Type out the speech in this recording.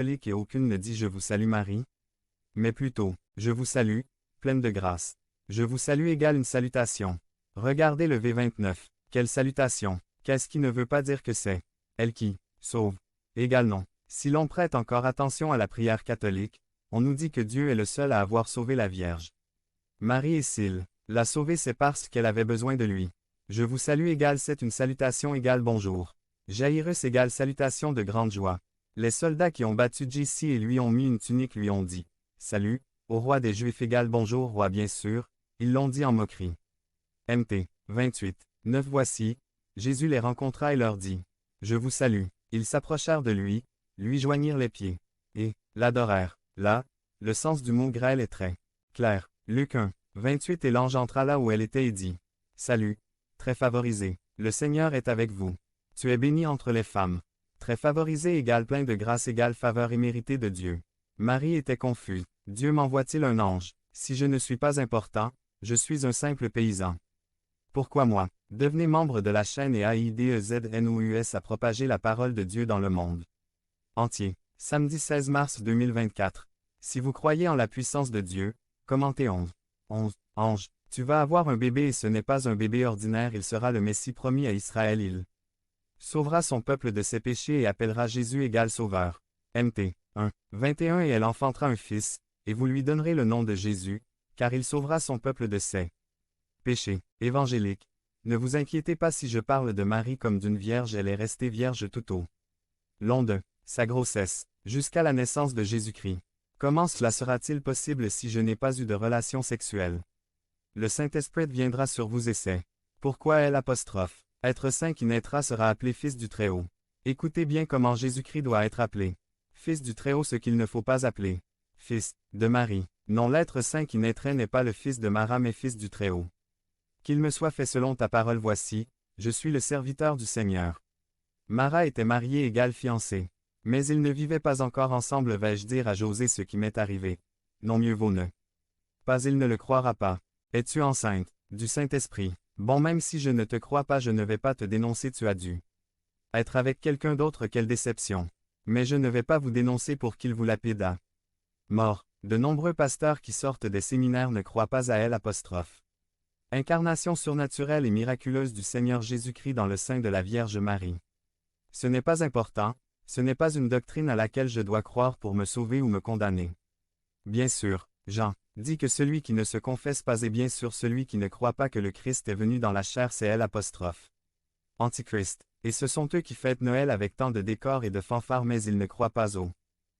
et aucune ne dit « Je vous salue Marie », mais plutôt « Je vous salue, pleine de grâce ». Je vous salue égale une salutation. Regardez le V29. Quelle salutation! Qu'est-ce qui ne veut pas dire que c'est elle qui sauve? Égale non. Si l'on prête encore attention à la prière catholique, on nous dit que Dieu est le seul à avoir sauvé la Vierge. Marie et s'il l'a sauvée, c'est parce qu'elle avait besoin de lui. Je vous salue égale c'est une salutation égale bonjour. Jairus égale salutation de grande joie. Les soldats qui ont battu Jésus et lui ont mis une tunique lui ont dit « Salut, au roi des Juifs égale bonjour roi bien sûr », ils l'ont dit en moquerie. Mt. 28. 9 Voici, Jésus les rencontra et leur dit « Je vous salue ». Ils s'approchèrent de lui joignirent les pieds, et l'adorèrent. Là, le sens du mot grêle est très clair. Luc 1. 28 Et l'ange entra là où elle était et dit « Salut, très favorisé, le Seigneur est avec vous. Tu es bénie entre les femmes. » Très favorisé égale plein de grâce égale faveur imméritée de Dieu. Marie était confuse. Dieu m'envoie-t-il un ange? Si je ne suis pas important, je suis un simple paysan. Pourquoi moi? Devenez membre de la chaîne et AIDEZNOUS à propager la parole de Dieu dans le monde entier. Samedi 16 mars 2024. Si vous croyez en la puissance de Dieu, commentez 11. Ange, tu vas avoir un bébé et ce n'est pas un bébé ordinaire, il sera le Messie promis à Israël, il sauvera son peuple de ses péchés et appellera Jésus égal sauveur. Mt. 1. 21 Et elle enfantera un fils, et vous lui donnerez le nom de Jésus, car il sauvera son peuple de ses péchés. Évangélique. Ne vous inquiétez pas si je parle de Marie comme d'une vierge, elle est restée vierge tout au long de sa grossesse, jusqu'à la naissance de Jésus-Christ. Comment cela sera-t-il possible si je n'ai pas eu de relation sexuelle? Le Saint-Esprit viendra sur vous et c'est pourquoi elle apostrophe. Être saint qui naîtra sera appelé Fils du Très-Haut. Écoutez bien comment Jésus-Christ doit être appelé. Fils du Très-Haut, ce qu'il ne faut pas appeler Fils de Marie. Non, l'être saint qui naîtrait n'est pas le fils de Marat mais Fils du Très-Haut. Qu'il me soit fait selon ta parole, voici, je suis le serviteur du Seigneur. Marat était marié égale fiancé. Mais ils ne vivaient pas encore ensemble, vais-je dire à José ce qui m'est arrivé? Non, mieux vaut ne pas, il ne le croira pas. Es-tu enceinte? Du Saint-Esprit. Bon, même si je ne te crois pas, je ne vais pas te dénoncer, tu as dû être avec quelqu'un d'autre, quelle déception. Mais je ne vais pas vous dénoncer pour qu'il vous lapide. Mort. De nombreux pasteurs qui sortent des séminaires ne croient pas à elle apostrophe. Incarnation surnaturelle et miraculeuse du Seigneur Jésus-Christ dans le sein de la Vierge Marie. Ce n'est pas important, ce n'est pas une doctrine à laquelle je dois croire pour me sauver ou me condamner. Bien sûr, Jean dit que celui qui ne se confesse pas est bien sûr celui qui ne croit pas que le Christ est venu dans la chair, c'est elle apostrophe. Antichrist. Et ce sont eux qui fêtent Noël avec tant de décors et de fanfares mais ils ne croient pas au